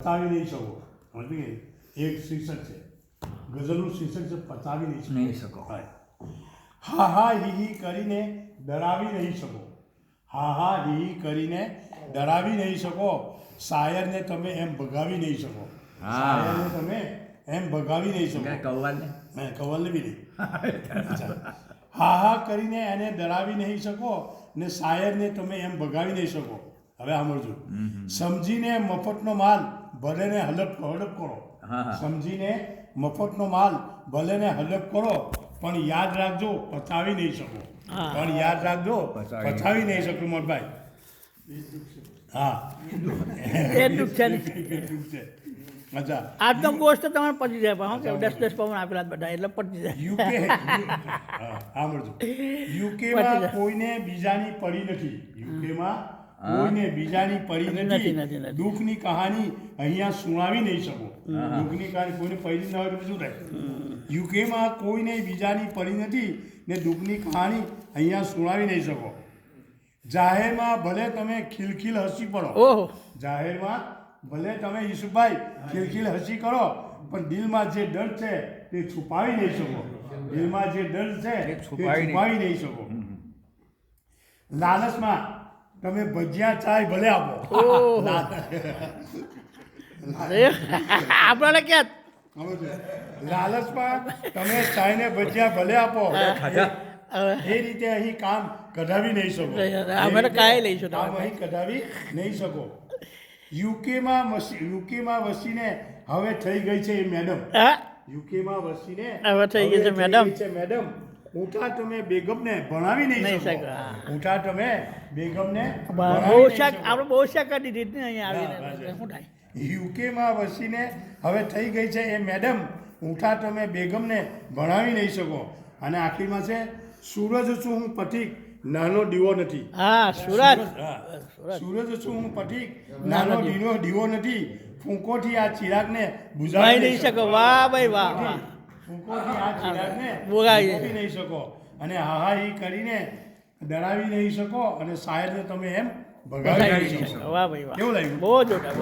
પતાવી નહીં શકો. સમજી ગઈ? એક શીર્ષક છે, ગઝલનું શીર્ષક છે પતાવી નહીં શકો. હા હા હી હી કરીને ડરાવી નહીં શકો. હા હા હી હી કરીને ડરાવી નહીં શકો. શાયરને તમે એમ ભગાવી નહીં શકો. શાયરને તમે એમ ભગાવી નહીં શકો. કવ્વાલને બી નહીં. હા હા કરીને એને ડરાવી નહીં શકો ને શાયરને તમે એમ ભગાવી નહીં શકો. હવે સાંભળજો. સમજીને મફતનો માલ ભલેને હડપ કરો. સમજીને મફતનો માલ ભલેને હડપ કરો, પણ યાદ રાખજો પતાવી નહીં શકો. પણ યાદ રાખજો પતાવી નહીં શકો મોટભાઈ. હા એ દુઃખ છે ને. અચ્છા, આજનો ગોષ્ટ તમારે પતી જાય પણ કે 10 પવન આપેલા બધા એટલે પતી જાય. યુકે સાંભળજો. યુકેમાં કોઈને બીજાની પડી નથી. યુકેમાં કોઈને બીજાની પડી નથી. દુઃખની કહાની અહીંયા સુણાવી નહીં શકો. દુઃખની કહાની કોઈને પડી ન હોય તો શું થાય? યુકેમાં કોઈને બીજાની પડી નથી ને દુઃખની કહાની અહીંયા સુણાવી નહીં શકો. જાહેરમાં ભલે તમે ખિલખિલ હસી પડો. જાહેરમાં ભલે તમે ઈસુભાઈ ખિલખિલ હસી કરો, પણ દિલમાં જે ડર છે તે છુપાવી નહીં શકો. દિલમાં જે ડર છે તે છુપાવી નહીં શકો. લાલચમાં તમે ભજીયા ચાય ભલે આપો. આપણાને ક્યાં લાલચમાં તમે ચાયને ભજીયા ભલે આપો, એ રીતે અહીં કામ કઢાવી નહીં શકો. અમે કાંઈ લઈશું કામ અહીં કઢાવી નહીં શકો. યુકેમાં વસીને હવે થઈ ગઈ છે એ મેડમ. યુકેમાં વસીને હવે થઈ ગઈ છે મેડમ. ઉઠા તમે બેગમને ભણાવી નહીં શકો. ઉઠા તમે બેગમને આપણે બહુ શાક કરી દીધી અહીંયા આવીને શું થાય. યુકેમાં વસીને હવે થઈ ગઈ છે એ મેડમ, ઉઠા તમે બેગમને ભણાવી નહીં શકો. અને આખરીમાં છે સૂરજ છું હું પથિક, નાનો દીવો નથી. સૂરજ છું હું પથિક, નાનો દીવો નથી. ફૂંકોથી આ ચિરાગને બુઝાવી નહીં શકો. વાહ ભાઈ વાહ. ફૂંકોથી આ ચિરાગને બુઝાવી નહીં શકો. અને હા હી કરીને ડરાવી નહીં શકો અને શાયરને તમે એમ ભગાવી નહીં શકો. વાહ ભાઈ વાહ. કેવું લાગ્યું? બહુ જોરદાર.